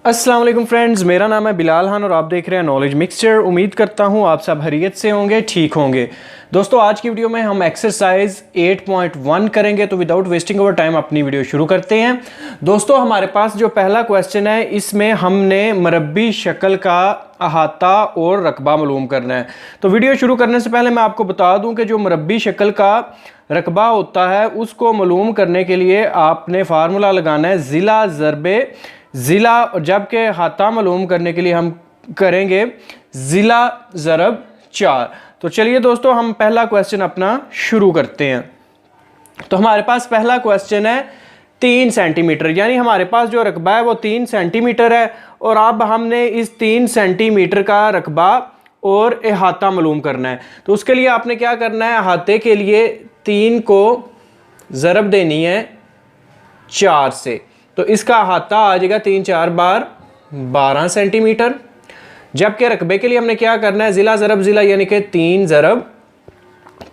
अस्सलाम वालेकुम फ्रेंड्स, मेरा नाम है बिलाल खान और आप देख रहे हैं नॉलेज मिक्सचर। उम्मीद करता हूँ आप सब खैरियत से होंगे, ठीक होंगे। दोस्तों आज की वीडियो में हम एक्सरसाइज 8.1 करेंगे, तो विदाउट वेस्टिंग ओवर टाइम अपनी वीडियो शुरू करते हैं। दोस्तों हमारे पास जो पहला क्वेश्चन है, इसमें हमने मरबी शक्ल का अहाता और रकबा मालूम करना है। तो वीडियो शुरू करने से पहले मैं आपको बता दूं कि जो मरबी शक्ल का रकबा होता है उसको मालूम करने के लिए आपने फार्मूला लगाना है ज़िला ज़रबे ज़िला, जबकि हाता मालूम करने के लिए हम करेंगे ज़िला ज़रब 4। तो चलिए दोस्तों हम पहला क्वेश्चन अपना शुरू करते हैं। तो हमारे पास पहला क्वेश्चन है 3 सेंटीमीटर, यानी हमारे पास जो रकबा है वो 3 सेंटीमीटर है। और अब हमने इस 3 सेंटीमीटर का रकबा और अहाता मालूम करना है। तो उसके लिए आपने क्या करना है, अहाते के लिए 3 को ज़रब देनी है 4 से। तो इसका अहाता आ जाएगा 3 4 बार 12 सेंटीमीटर। जबकि रकबे के लिए हमने क्या करना है, ज़िला ज़रब ज़िला, यानी कि 3 ज़रब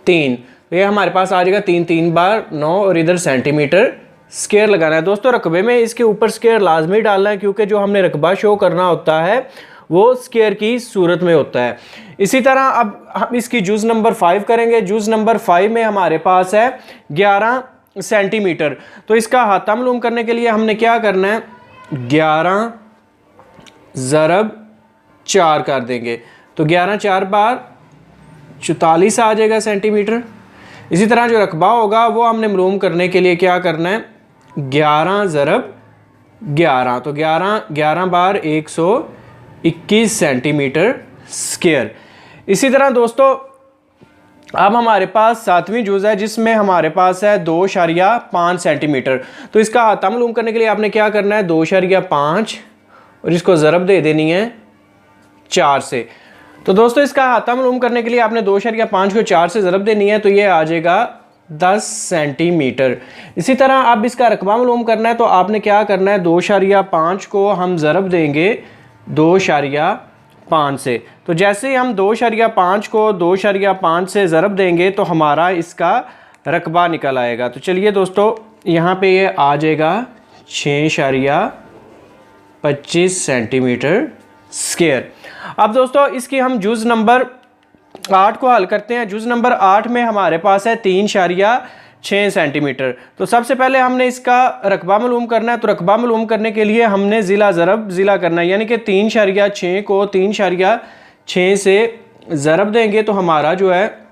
3। तो ये हमारे पास आ जाएगा 3 3 बार 9 और इधर सेंटीमीटर स्क्वायर लगाना है। दोस्तों रकबे में इसके ऊपर स्क्वायर लाजमी डालना है, क्योंकि जो हमने रकबा शो करना होता है वो स्क्वायर की सूरत में होता है। इसी तरह अब हम इसकी जुज़ नंबर 5 करेंगे। जुज़ नंबर 5 में हमारे पास है 11 सेंटीमीटर। तो इसका अहाता मालूम करने के लिए हमने क्या करना है, 11 ज़रब 4 कर देंगे। तो 11 4 बार 44 आ जाएगा सेंटीमीटर। इसी तरह जो रकबा होगा वो हमने मालूम करने के लिए क्या करना है, 11 ज़रब 11। तो 11 बार 121 सेंटीमीटर स्क्वायर। इसी तरह दोस्तों अब हमारे पास 7वीं जुज़ है, जिसमें हमारे पास है 2.5 सेंटीमीटर। तो इसका अहाता मालूम करने के लिए आपने क्या करना है, 2.5 और इसको ज़रब दे देनी है 4 से। तो दोस्तों इसका अहाता मालूम करने के लिए आपने 2.5 को 4 से ज़रब देनी है, तो ये आ जाएगा 10 सेंटीमीटर। इसी तरह अब इसका रकबा मालूम करना है, तो आपने क्या करना है, 2.5 को हम ज़रब देंगे 2.5 से। तो जैसे ही हम 2.5 को 2.5 से ज़रब देंगे तो हमारा इसका रकबा निकल आएगा। तो चलिए दोस्तों यहाँ पे ये आ जाएगा 6.25 सेंटीमीटर स्क्वायर। अब दोस्तों इसकी हम जुज़ नंबर 8 को हल करते हैं। जुज़ नंबर 8 में हमारे पास है 3.6 सेंटीमीटर। तो सबसे पहले हमने इसका रकबा मालूम करना है। तो रकबा मालूम करने के लिए हमने ज़िला ज़रब ज़िला करना है, यानी कि 3.6 को 3.6 से ज़रब देंगे तो हमारा जो है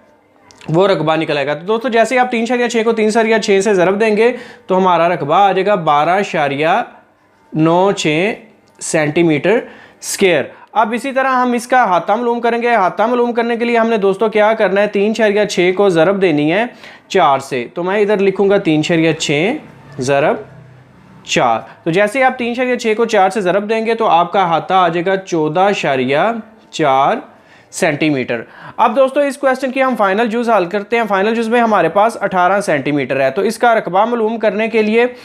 वो रकबा निकल आएगा। तो दोस्तों जैसे आप 3.6 को 3.6 से ज़रब देंगे तो हमारा रकबा आ जाएगा 12.96 सेंटीमीटर स्क्वायर। अब इसी तरह हम इसका अहाता मालूम करेंगे। अहाता मालूम करने के लिए हमने दोस्तों क्या करना है, 3.6 को ज़रब देनी है 4 से। तो मैं इधर लिखूंगा 3.6 ज़रब 4। तो जैसे आप 3.6 को 4 से ज़रब देंगे तो आपका अहाता आ जाएगा 14.4 सेंटीमीटर। अब दोस्तों इस क्वेश्चन की हम फाइनल जुज़ हल करते हैं। फाइनल जुज़ में हमारे पास 18 सेंटीमीटर है। तो इसका रकबा मालूम करने के लिए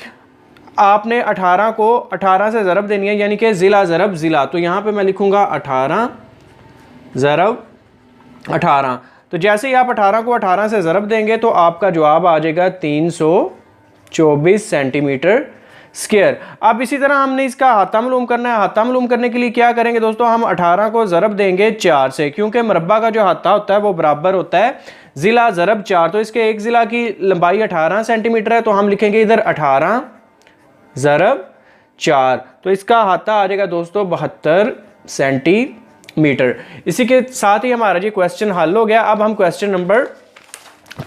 आपने 18 को 18 से ज़रब देनी है, यानी कि ज़िला ज़रब ज़िला। तो यहाँ पे मैं लिखूंगा 18 ज़रब 18। तो जैसे ही आप 18 को 18 से ज़रब देंगे तो आपका जवाब आ जाएगा 324 सेंटीमीटर स्क्वायर। अब इसी तरह हमने इसका अहाता मालूम करना है। अहाता मालूम करने के लिए क्या करेंगे दोस्तों, हम 18 को ज़रब देंगे 4 से, क्योंकि मरबा का जो अहाता होता है वो बराबर होता है ज़िला ज़रब 4। तो इसके एक ज़िला की लंबाई 18 सेंटीमीटर है, तो हम लिखेंगे इधर 18 ज़रब 4। तो इसका अहाता आ जाएगा दोस्तों 72 सेंटीमीटर। इसी के साथ ही हमारा जी क्वेश्चन हल हो गया। अब हम क्वेश्चन नंबर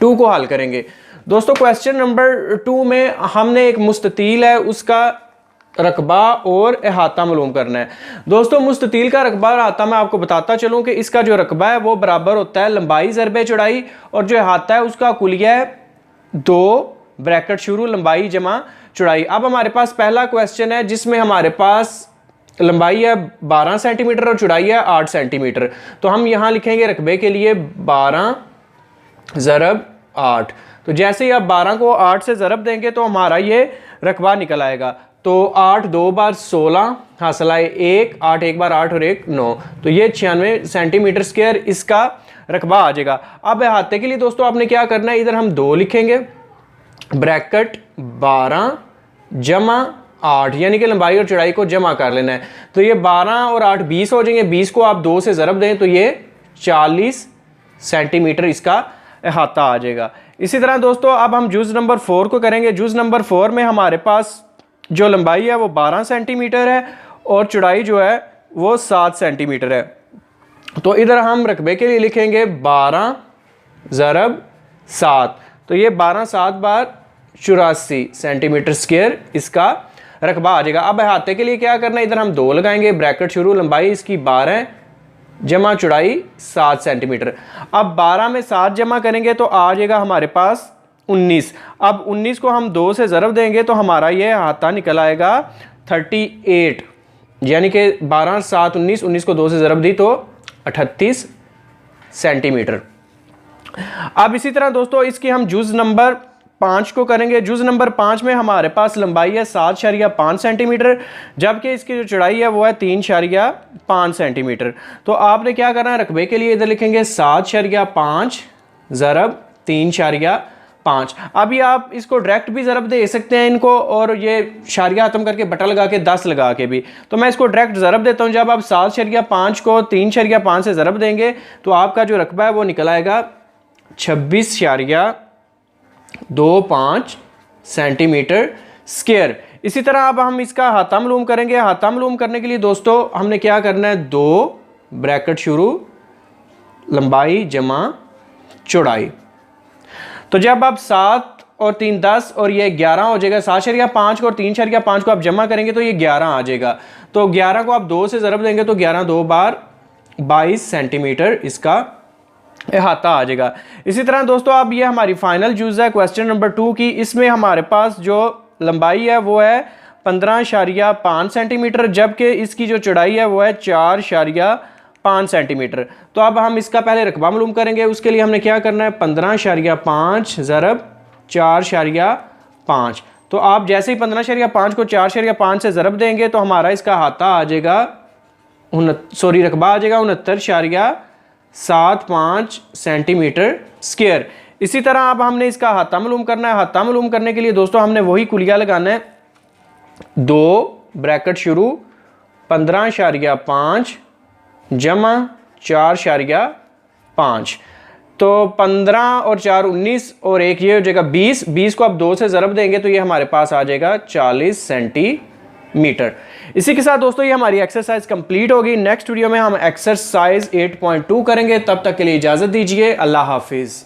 2 को हल करेंगे। दोस्तों क्वेश्चन नंबर 2 में हमने एक मुस्ततील है, उसका रकबा और अहाता मालूम करना है। दोस्तों मुस्ततील का रकबा और अहाता मैं आपको बताता चलूँ कि इसका जो रकबा है वो बराबर होता है लंबाई ज़रबे चौड़ाई, और जो अहाता है उसका कुलिया है 2 ब्रैकेट शुरू लंबाई जमा चौड़ाई। अब हमारे पास पहला क्वेश्चन है जिसमें हमारे पास लंबाई है 12 सेंटीमीटर और चौड़ाई है 8 सेंटीमीटर। तो हम यहाँ लिखेंगे रकबे के लिए 12 ज़रब 8। तो जैसे ही आप 12 को 8 से ज़रब देंगे तो हमारा ये रकबा निकल आएगा। तो 8 2 बार 16 हासिल आए 1, 8 1 बार 8 और 1 9। तो ये 96 सेंटीमीटर स्क्वायर इसका रकबा आ जाएगा। अब अहाते के लिए दोस्तों आपने क्या करना है, इधर हम 2 लिखेंगे ब्रैकेट 12 जमा 8, यानी कि लंबाई और चौड़ाई को जमा कर लेना है। तो ये 12 और 8 20 हो जाएंगे, 20 को आप 2 से ज़रब दें तो ये 40 सेंटीमीटर इसका अहाता आ जाएगा। इसी तरह दोस्तों अब हम जुज़ नंबर 4 को करेंगे। जुज़ नंबर 4 में हमारे पास जो लंबाई है वो 12 सेंटीमीटर है और चौड़ाई जो है वो 7 सेंटीमीटर है। तो इधर हम रकबे के लिए लिखेंगे 12 ज़रब 7, तो ये 12 7 बार 84 सेंटीमीटर स्क्वायर इसका रकबा आ जाएगा। अब अहाते के लिए क्या करना है, इधर हम 2 लगाएंगे, ब्रैकेट शुरू, लंबाई इसकी 12 जमा चौड़ाई 7 सेंटीमीटर। अब 12 में 7 जमा करेंगे तो आ जाएगा हमारे पास 19। अब 19 को हम 2 से ज़रब देंगे तो हमारा ये अहाता निकल आएगा 38, यानी कि 12 7 19, 19 को 2 से ज़रब दी तो 38 सेंटीमीटर। अब इसी तरह दोस्तों इसकी हम जुज़ नंबर 5 को करेंगे। जुज़ नंबर 5 में हमारे पास लंबाई है 7.5 सेंटीमीटर, जबकि इसकी जो चौड़ाई है वो है 3.5 सेंटीमीटर। तो आपने क्या करना है, रकबे के लिए इधर लिखेंगे 7.5 ज़रब 3.5। अभी आप इसको डायरेक्ट भी ज़रब दे सकते हैं इनको, और ये शारिया ख़त्म करके बटा लगा के 10 लगा के भी। तो मैं इसको डायरेक्ट ज़रब देता हूँ। जब आप 7.5 को 3.5 से ज़रब देंगे तो आपका जो रकबा है वो निकल आएगा 26.25 सेंटीमीटर स्क्वायर। इसी तरह अब हम इसका अहाता मालूम करेंगे। अहाता मालूम करने के लिए दोस्तों हमने क्या करना है, 2 ब्रैकेट शुरू, लंबाई जमा चौड़ाई। तो जब आप 7 और 3 10 और ये 11 हो जाएगा, 7.5 को और 3.5 को आप जमा करेंगे तो ये 11 आ जाएगा। तो 11 को आप 2 से ज़रब देंगे तो 11 2 बार 22 सेंटीमीटर इसका अहाता आ जाएगा। इसी तरह दोस्तों अब ये हमारी फाइनल जुज़ है क्वेश्चन नंबर 2 की। इसमें हमारे पास जो लंबाई है वो है 15.5 सेंटीमीटर, जबकि इसकी जो चौड़ाई है वो है 4.5 सेंटीमीटर। तो अब हम इसका पहले रकबा मालूम करेंगे। उसके लिए हमने क्या करना है, 15.5 ज़रब 4.5। तो आप जैसे ही 15.5 को 4.5 से ज़रब देंगे तो हमारा इसका अहाता आ जाएगा रकबा आ जाएगा 69.75 सेंटीमीटर स्क्वायर। इसी तरह अब हमने इसका अहाता मालूम करना है। अहाता मालूम करने के लिए दोस्तों हमने वही कुलिया लगाना है, 2 ब्रैकेट शुरू, 15.5 जमा 4.5। तो 15 और 4 19 और 1 ये हो जाएगा 20। 20 को आप 2 से ज़रब देंगे तो ये हमारे पास आ जाएगा 40 सेंटीमीटर। इसी के साथ दोस्तों ये हमारी एक्सरसाइज कंप्लीट होगी। नेक्स्ट वीडियो में हम एक्सरसाइज 8.2 करेंगे। तब तक के लिए इजाज़त दीजिए। अल्लाह हाफिज़।